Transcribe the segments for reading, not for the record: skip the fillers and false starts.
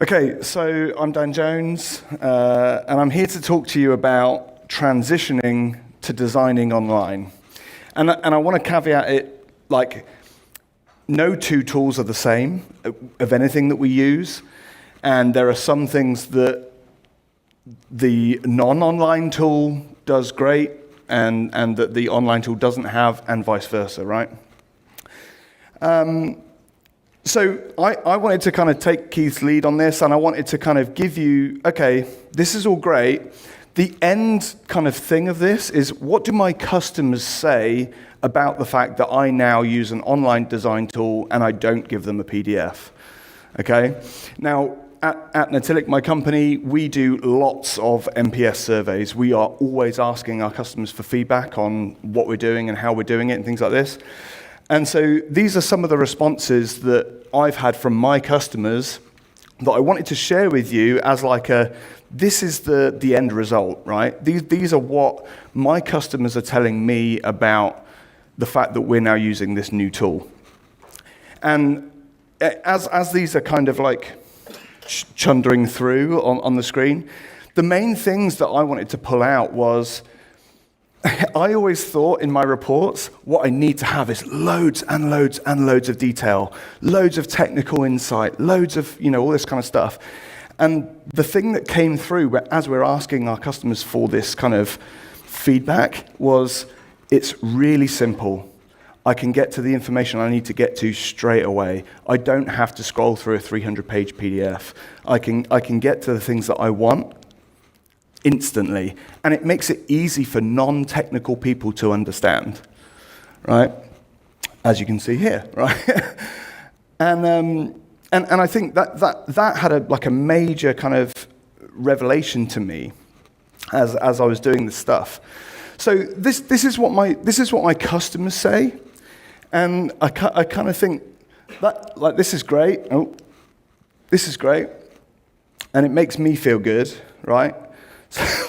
Okay, so I'm Dan Jones, and I'm here to talk to you about transitioning to designing online. And I want to caveat it, like, no two tools are the same of anything that we use, and there are some things that the non-online tool does great, and that the online tool doesn't have, and vice versa, right? So I wanted to kind of take Keith's lead on this, and I wanted to kind of give you, okay, this is all great. The end kind of thing of this is, what do my customers say about the fact that I now use an online design tool and I don't give them a PDF? Okay? Now, at Natilic, my company, we do lots of NPS surveys. We are always asking our customers for feedback on what we're doing and how we're doing it and things like this. And so these are some of the responses that I've had from my customers that I wanted to share with you as like this is the end result, right? These are what my customers are telling me about the fact that we're now using this new tool. And as these are kind of like chundering through on the screen, the main things that I wanted to pull out was, I always thought in my reports, what I need to have is loads and loads and loads of detail, loads of technical insight, loads of, all this kind of stuff. And the thing that came through as we're asking our customers for this kind of feedback was, it's really simple. I can get to the information I need to get to straight away. I don't have to scroll through a 300-page PDF. I can get to the things that I want instantly, and it makes it easy for non-technical people to understand, right? As you can see here, right? and I think that had a major kind of revelation to me as I was doing this stuff. So this is what my customers say, and I kind of think that, like, this is great. Oh, this is great, and it makes me feel good, right?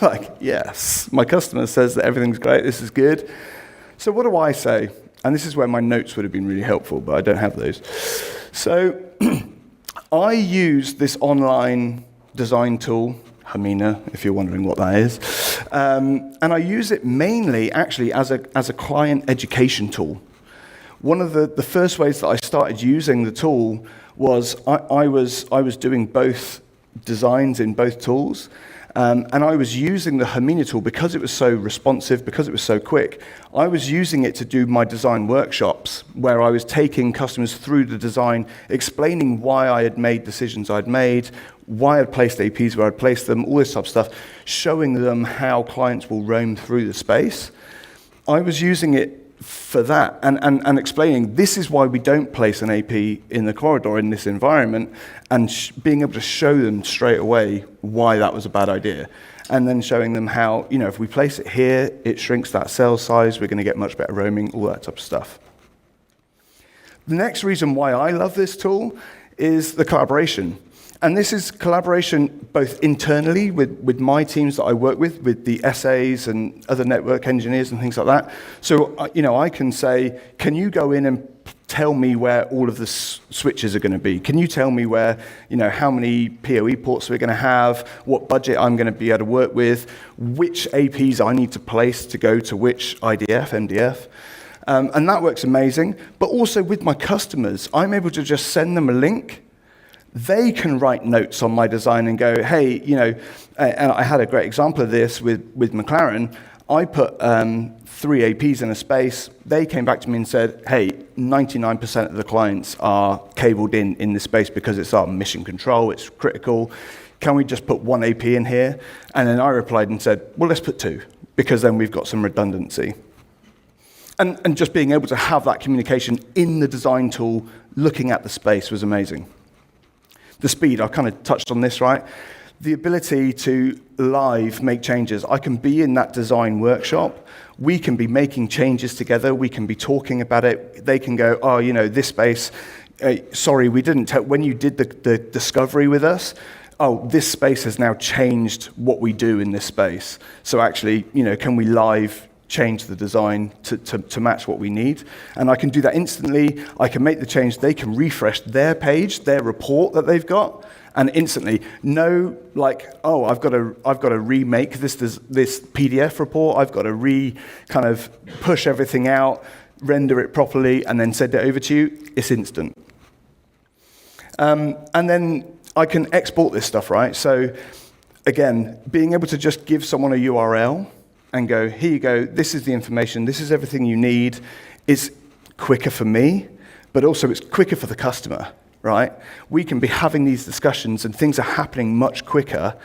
Like, yes, my customer says that everything's great, this is good. So what do I say? And this is where my notes would have been really helpful, but I don't have those. So I use this online design tool, Hamina, if you're wondering what that is. And I use it mainly, actually, as a client education tool. One of the first ways that I started using the tool was I was doing both designs in both tools. And I was using the Hamina tool because it was so responsive, because it was so quick. I was using it to do my design workshops, where I was taking customers through the design, explaining why I had made decisions I'd made, why I'd placed APs where I'd placed them, all this type of stuff, showing them how clients will roam through the space. I was using it for that, and explaining this is why we don't place an AP in the corridor in this environment, and being able to show them straight away why that was a bad idea, and then showing them how, if we place it here, it shrinks that cell size, we're going to get much better roaming, all that type of stuff. The next reason why I love this tool is the collaboration. And this is collaboration both internally with my teams that I work with the SAs and other network engineers and things like that. So, I can say, can you go in and tell me where all of the switches are going to be? Can you tell me where, how many PoE ports we're going to have, what budget I'm going to be able to work with, which APs I need to place to go to which IDF, MDF. And that works amazing. But also with my customers, I'm able to just send them a link. They can write notes on my design and go, hey, and I had a great example of this with McLaren. I put 3 APs in a space. They came back to me and said, hey, 99% of the clients are cabled in this space because it's our mission control, it's critical. Can we just put 1 AP in here? And then I replied and said, well, let's put 2, because then we've got some redundancy. And just being able to have that communication in the design tool, looking at the space, was amazing. The speed, I kind of touched on this, right? The ability to live make changes. I can be in that design workshop. We can be making changes together. We can be talking about it. They can go, oh, this space, sorry, we didn't tell, when you did the discovery with us, oh, this space has now changed what we do in this space. So actually, can we live change the design to match what we need. And I can do that instantly. I can make the change. They can refresh their page, their report that they've got, and instantly know, like, oh, I've got to remake this PDF report. I've got to kind of push everything out, render it properly, and then send it over to you. It's instant. And then I can export this stuff, right? So again, being able to just give someone a URL and go, here you go, this is the information, this is everything you need, is quicker for me, but also it's quicker for the customer, right? We can be having these discussions and things are happening much quicker,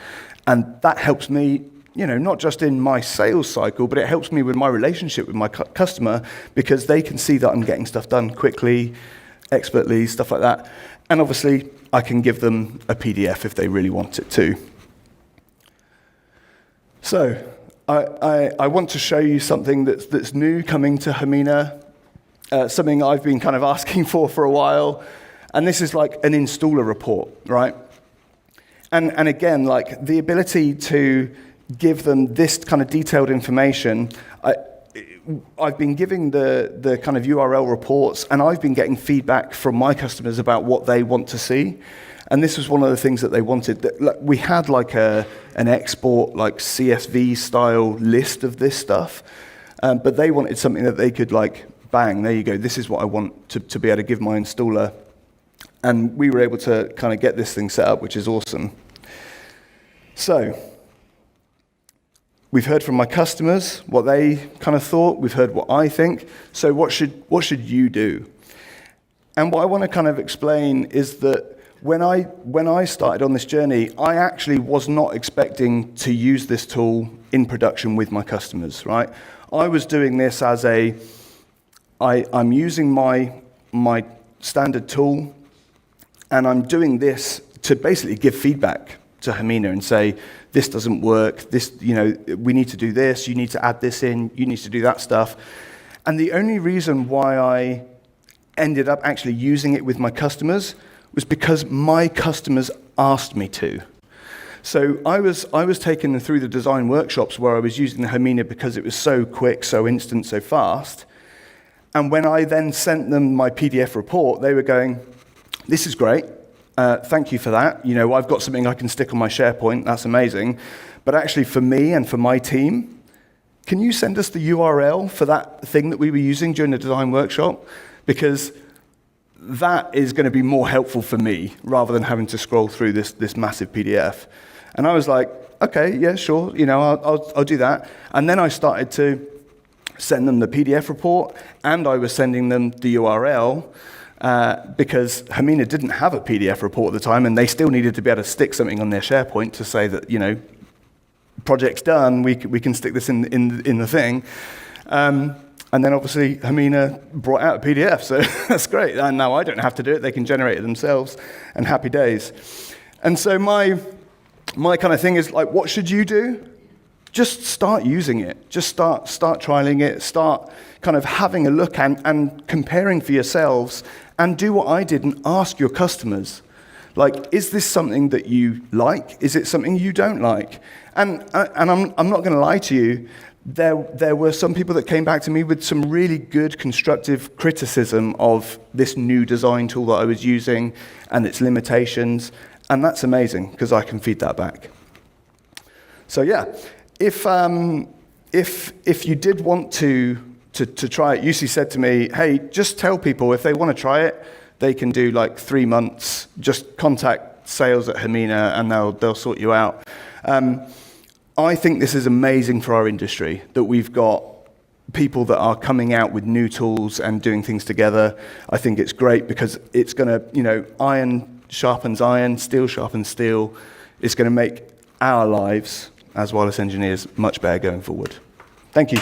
and that helps me, not just in my sales cycle, but it helps me with my relationship with my customer, because they can see that I'm getting stuff done quickly, expertly, stuff like that. And obviously, I can give them a PDF if they really want it too. So, I want to show you something that's new coming to Hamina, something I've been kind of asking for a while, and this is like an installer report, right? And again, like the ability to give them this kind of detailed information, I've been giving the kind of URL reports, and I've been getting feedback from my customers about what they want to see. And this was one of the things that they wanted. We had like an export, like CSV style list of this stuff, but they wanted something that they could like, bang, there you go, this is what I want to be able to give my installer. And we were able to kind of get this thing set up, which is awesome. So, we've heard from my customers what they kind of thought. We've heard what I think. So what should you do? And what I want to kind of explain is that when I started on this journey, I actually was not expecting to use this tool in production with my customers, right? I was doing this as I'm using my standard tool, and I'm doing this to basically give feedback to Hamina and say, this doesn't work, this, we need to do this, you need to add this in, you need to do that stuff. And the only reason why I ended up actually using it with my customers was because my customers asked me to. So I was taking them through the design workshops where I was using the Hamina because it was so quick, so instant, so fast. And when I then sent them my PDF report, they were going, this is great. Thank you for that. I've got something I can stick on my SharePoint. That's amazing. But actually, for me and for my team, can you send us the URL for that thing that we were using during the design workshop? Because that is going to be more helpful for me rather than having to scroll through this massive PDF. And I was like, okay, yeah, sure. I'll do that. And then I started to send them the PDF report, and I was sending them the URL. Because Hamina didn't have a PDF report at the time, and they still needed to be able to stick something on their SharePoint to say that, project's done, we can stick this in the thing. And then obviously Hamina brought out a PDF, so that's great. And now I don't have to do it, they can generate it themselves, and happy days. And so my kind of thing is like, what should you do? Just start using it. Just start trialing it. Start kind of having a look and comparing for yourselves, and do what I did and ask your customers. Like, is this something that you like? Is it something you don't like? And I'm not going to lie to you. There were some people that came back to me with some really good constructive criticism of this new design tool that I was using and its limitations, and that's amazing because I can feed that back. So yeah. If you did want to try it, Yussi said to me, hey, just tell people if they want to try it, they can do like 3 months, just contact sales at Hamina and they'll sort you out. I think this is amazing for our industry, that we've got people that are coming out with new tools and doing things together. I think it's great because it's going to, iron sharpens iron, steel sharpens steel. It's going to make our lives as wireless engineers much better going forward. Thank you.